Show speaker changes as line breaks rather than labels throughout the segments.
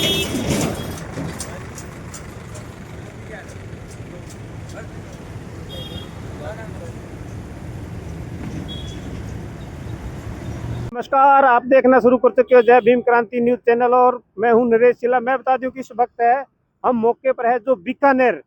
नमस्कार, आप देखना शुरू कर चुके हो जय भीम क्रांति न्यूज चैनल और मैं हूं नरेश चिल्ला। मैं बता दूं कि इस वक्त है हम मौके पर है जो बीकानेर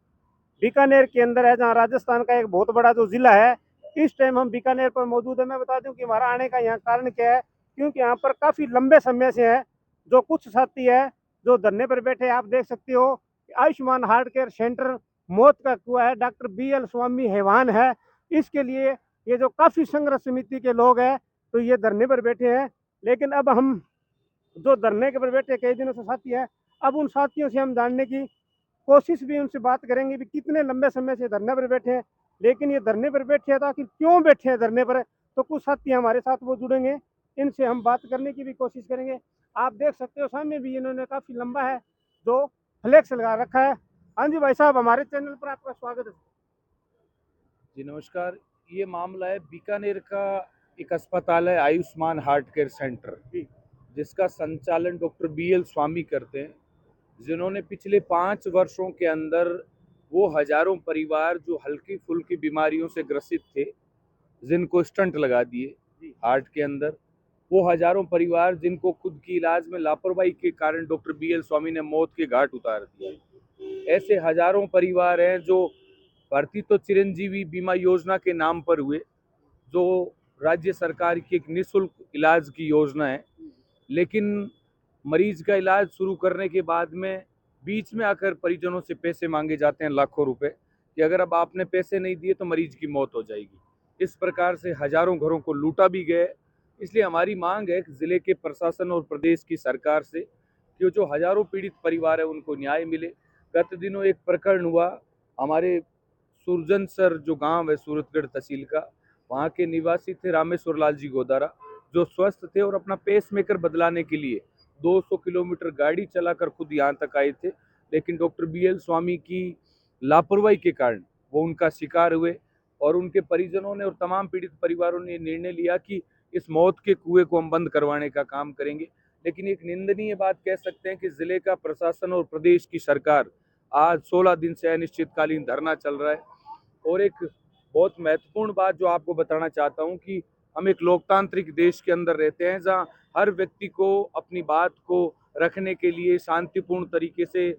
बीकानेर के अंदर है, जहां राजस्थान का एक बहुत बड़ा जो जिला है। इस टाइम हम बीकानेर पर मौजूद है। मैं बता दूं कि हमारा आने का यहाँ कारण क्या है, क्योंकि यहाँ पर काफी लंबे समय से है जो कुछ साथी है जो धरने पर बैठे हैं। आप देख सकते हो आयुष्मान हार्ट केयर सेंटर मौत का कुआं है, डॉक्टर BL स्वामी हैवान है। इसके लिए ये जो काफी संघर्ष समिति के लोग हैं तो ये धरने पर बैठे हैं। लेकिन अब हम जो धरने के पर बैठे कई दिनों से साथी है, अब उन साथियों से हम जानने की कोशिश भी उनसे बात करेंगे भी कितने लंबे समय से धरने पर बैठे हैं, लेकिन ये धरने पर बैठे हैं तो आखिर क्यों बैठे हैं धरने पर। तो कुछ साथी हमारे साथ वो जुड़ेंगे, इनसे हम बात करने की भी कोशिश करेंगे। आप देख सकते हो सामने भी इन्होंने काफी लंबा है जो फ्लेक्स लगा रखा है। हाँ जी भाई साहब, हमारे चैनल पर आपका स्वागत है।
जी नमस्कार। ये मामला है बीकानेर का एक अस्पताल है आयुष्मान हार्ट केयर सेंटर, जिसका संचालन डॉक्टर BL स्वामी करते हैं, जिन्होंने पिछले 5 वर्षों के अंदर वो हजारों परिवार जो हल्की फुल्की बीमारियों से ग्रसित थे, जिनको स्टंट लगा दिए हार्ट के अंदर, वो हजारों परिवार जिनको खुद की इलाज में लापरवाही के कारण डॉक्टर BL स्वामी ने मौत के घाट उतार दिया, ऐसे हजारों परिवार हैं जो भर्ती तो चिरंजीवी बीमा योजना के नाम पर हुए, जो राज्य सरकार की एक निःशुल्क इलाज की योजना है, लेकिन मरीज का इलाज शुरू करने के बाद में बीच में आकर परिजनों से पैसे मांगे जाते हैं लाखों रुपए कि अगर अब आपने पैसे नहीं दिए तो मरीज की मौत हो जाएगी। इस प्रकार से हजारों घरों को लूटा भी गया। इसलिए हमारी मांग है जिले के प्रशासन और प्रदेश की सरकार से कि जो हजारों पीड़ित परिवार है उनको न्याय मिले। गत दिनों एक प्रकरण हुआ, हमारे सुरजन सर जो गांव है सूरतगढ़ तहसील का, वहाँ के निवासी थे रामेश्वर लाल जी गोदारा, जो स्वस्थ थे और अपना पेस मेकर बदलाने के लिए 200 किलोमीटर गाड़ी चलाकर खुद यहाँ तक आए थे, लेकिन डॉक्टर BL स्वामी की लापरवाही के कारण वो उनका शिकार हुए और उनके परिजनों ने और तमाम पीड़ित परिवारों ने निर्णय लिया कि इस मौत के कुएं को हम बंद करवाने का काम करेंगे। लेकिन एक निंदनीय बात कह सकते हैं कि जिले का प्रशासन और प्रदेश की सरकार आज 16 दिन से अनिश्चितकालीन धरना चल रहा है। और एक बहुत महत्वपूर्ण बात जो आपको बताना चाहता हूं कि हम एक लोकतांत्रिक देश के अंदर रहते हैं, जहां हर व्यक्ति को अपनी बात को रखने के लिए शांतिपूर्ण तरीके से,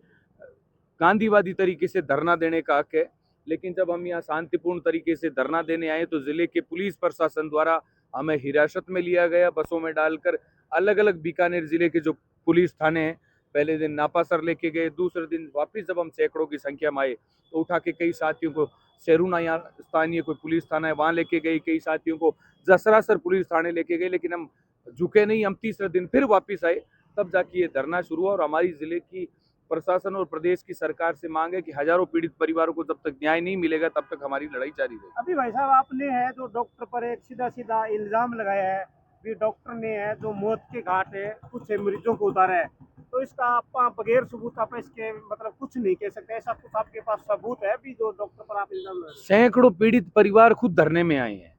गांधीवादी तरीके से धरना देने का हक है। लेकिन जब हम यहाँ शांतिपूर्ण तरीके से धरना देने आए तो जिले के पुलिस प्रशासन द्वारा हमें हिरासत में लिया गया, बसों में डालकर अलग अलग बीकानेर जिले के जो पुलिस थाने हैं, पहले दिन नापासर लेके गए, दूसरे दिन वापिस जब हम सैकड़ों की संख्या में आए तो उठा के कई साथियों को सेरुना यहाँ स्थानीय कोई पुलिस थाना है वहाँ लेके गए, कई साथियों को जसरासर पुलिस थाने लेके गए, लेकिन हम झुके नहीं। हम तीसरे दिन फिर वापिस आए, तब जाके ये धरना शुरू हुआ। और हमारी जिले की प्रशासन और प्रदेश की सरकार से मांग है कि हजारों पीड़ित परिवारों को जब तक न्याय नहीं मिलेगा तब तक हमारी लड़ाई जारी रहेगी।
अभी भाई साहब आपने है जो डॉक्टर पर एक सीधा सीधा इल्जाम लगाया है कि डॉक्टर ने है जो मौत के घाट है कुछ मरीजों को उतारा है, तो इसका आप बगैर सबूत आप इसके मतलब कुछ नहीं कह सकते, ऐसा कुछ आपके पास सबूत है भी जो डॉक्टर पर आप इल्जाम लगा?
सैकड़ों पीड़ित परिवार खुद धरने में आए हैं,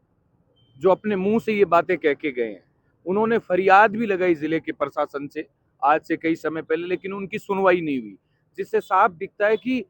जो अपने मुंह से ये बातें कह के गए हैं। उन्होंने फरियाद भी लगाई जिले के प्रशासन से आज से कई समय पहले, लेकिन उनकी सुनवाई नहीं हुई, जिससे साफ दिखता है कि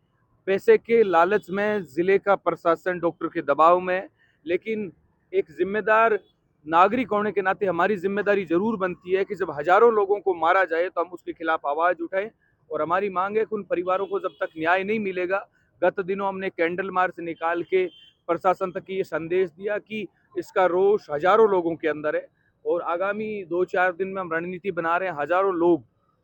पैसे के लालच में जिले का प्रशासन डॉक्टर के दबाव में है। लेकिन एक जिम्मेदार नागरिक होने के नाते हमारी जिम्मेदारी जरूर बनती है कि जब हजारों लोगों को मारा जाए तो हम उसके खिलाफ आवाज उठाएं। और हमारी मांग है कि उन परिवारों को जब तक न्याय नहीं मिलेगा, गत दिनों हमने कैंडल मार्च निकाल के प्रशासन तक ये संदेश दिया कि इसका रोष हजारों लोगों के अंदर है और आगामी 2-4 दिन में हम रणनीति बना रहे हैं। हजारों लोग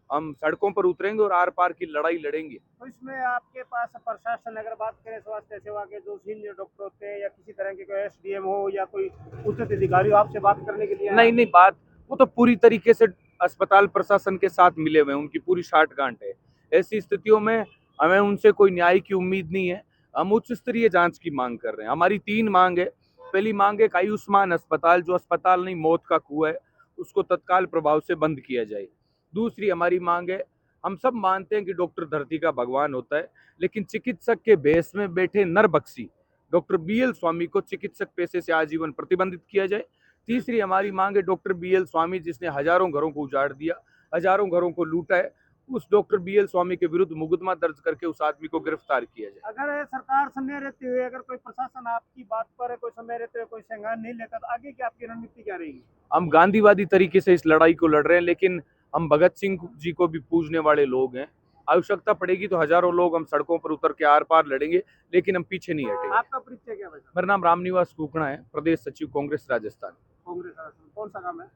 हम सड़कों पर उतरेंगे और आर पार की लड़ाई लड़ेंगे।
तो इसमें आपके पास प्रशासन, अगर बात करें स्वास्थ्य सेवा के जो सीनियर डॉक्टर होते हैं या किसी तरह के कोई SDM हो या कोई उच्च अधिकारी हो, आपसे बात करने के लिए?
नहीं, बात वो तो पूरी तरीके से अस्पताल प्रशासन के साथ मिले हुए हैं, उनकी पूरी साठगांठ है। ऐसी स्थितियों में हमें उनसे कोई न्याय की उम्मीद नहीं है। हम उच्च स्तरीय जांच की मांग कर रहे हैं। हमारी 3 मांग है। पहली मांग है कि आयुष्मान अस्पताल, जो अस्पताल नहीं मौत का कुआं है, उसको तत्काल प्रभाव से बंद किया जाए। दूसरी हमारी मांग है, हम सब मानते हैं कि डॉक्टर धरती का भगवान होता है, लेकिन चिकित्सक के भेष में बैठे नरभक्षी डॉक्टर BL स्वामी को चिकित्सक पेशे से आजीवन प्रतिबंधित किया जाए। तीसरी हमारी मांग है, डॉक्टर BL स्वामी जिसने हजारों घरों को उजाड़ दिया, हजारों घरों को लूटा है, उस डॉक्टर BL स्वामी के विरुद्ध मुकदमा दर्ज करके उस आदमी को गिरफ्तार किया जाए।
अगर सरकार समय रहते हुए अगर कोई प्रशासन आपकी बात पर कोई समय रहते हुए कोई संज्ञान नहीं लेता तो आगे की आपकी रणनीति क्या रहेगी?
हम गांधीवादी तरीके से इस लड़ाई को लड़ रहे हैं, लेकिन हम भगत सिंह जी को भी पूजने वाले लोग हैं। आवश्यकता पड़ेगी तो हजारों लोग हम सड़कों पर उतर के आर पार लड़ेंगे, लेकिन हम पीछे नहीं हटेंगे।
आपका परिचय क्या है?
मेरा नाम रामनिवास कुकड़ा है, प्रदेश सचिव कांग्रेस राजस्थान।
कांग्रेस कौन सा काम है?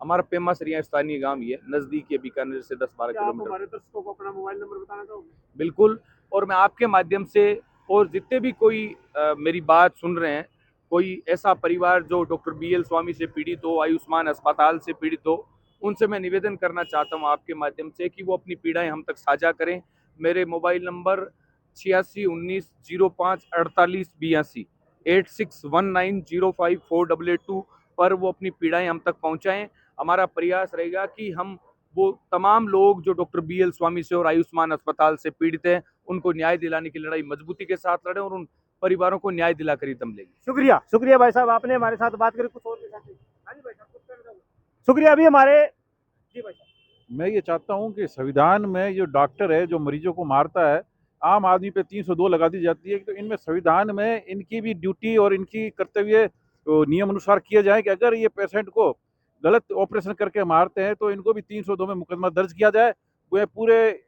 हमारा पेमा सरिया स्थानीय गांव ही है, नजदीक है बीकानेर से 10-12 किलोमीटर।
हमारे दर्शकों को अपना मोबाइल नंबर बताना चाहोगे?
बिल्कुल, और मैं आपके माध्यम से और जितने भी कोई मेरी बात सुन रहे हैं, कोई ऐसा परिवार जो डॉक्टर BL स्वामी से पीड़ित हो, आयुष्मान अस्पताल से पीड़ित हो, उनसे मैं निवेदन करना चाहता हूं आपके माध्यम से कि वो अपनी पीड़ाएं हम तक साझा करें। मेरे मोबाइल नंबर 8619054882 8619054882 पर वो अपनी पीड़ाएं हम तक पहुंचाएं। हमारा प्रयास रहेगा कि हम वो तमाम लोग जो डॉक्टर BL स्वामी से और आयुष्मान अस्पताल से पीड़ित हैं, उनको न्याय दिलाने की लड़ाई मजबूती के साथ लड़ें और उन परिवारों को न्याय दिलाकर ही दम लेंगे।
शुक्रिया, शुक्रिया भाई साहब, आपने हमारे साथ बात करी। कुछ और भी साथी? हाँ जी भाई साहब, कुछ कहना चाहोगे? शुक्रिया। अभी हमारे जी भाई साहब,
मैं ये चाहता हूँ कि संविधान में जो डॉक्टर है जो मरीजों को मारता है, आम आदमी पे 302 लगा दी जाती है, तो इनमें संविधान में इनकी भी ड्यूटी और इनकी कर्तव्य नियम अनुसार किए जाए कि अगर ये पेशेंट को गलत ऑपरेशन करके मारते हैं तो इनको भी 302 में मुकदमा दर्ज किया जाए। वह पूरे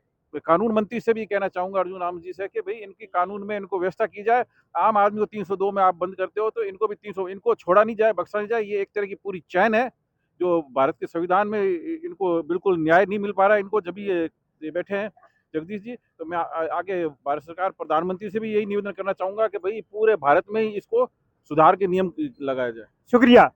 कानून मंत्री से भी कहना चाहूंगा, अर्जुन राम जी से, कि भाई इनकी कानून में इनको व्यवस्था की जाए। आम आदमी को 302 में आप बंद करते हो तो इनको भी 300, इनको छोड़ा नहीं जाए, बख्शा नहीं जाए। ये एक तरह की पूरी चैन है जो भारत के संविधान में इनको बिल्कुल न्याय नहीं मिल पा रहा है। इनको जब ये बैठे हैं जगदीश जी, तो मैं आगे भारत सरकार प्रधानमंत्री से भी यही निवेदन करना चाहूंगा कि भाई पूरे भारत में ही इसको सुधार के नियम लगाया जाए।
शुक्रिया,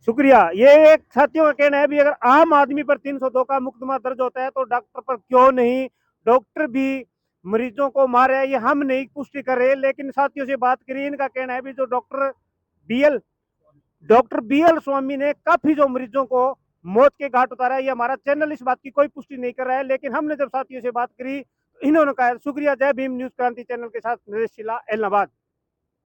शुक्रिया। ये एक साथियों का कहना है भी अगर आम आदमी पर 302 का मुकदमा दर्ज होता है तो डॉक्टर पर क्यों नहीं? डॉक्टर भी मरीजों को मारे, ये हम नहीं पुष्टि कर रहे, लेकिन साथियों से बात करिए, इनका कहना है भी जो डॉक्टर BL स्वामी ने काफी जो मरीजों को मौत के घाट उतारा है। ये हमारा चैनल इस बात की कोई पुष्टि नहीं कर रहा है, लेकिन हमने जब साथियों से बात करी इन्होंने कहा। शुक्रिया। जय भीम न्यूज क्रांति चैनल के साथ नरेश शिला, इलाहाबाद।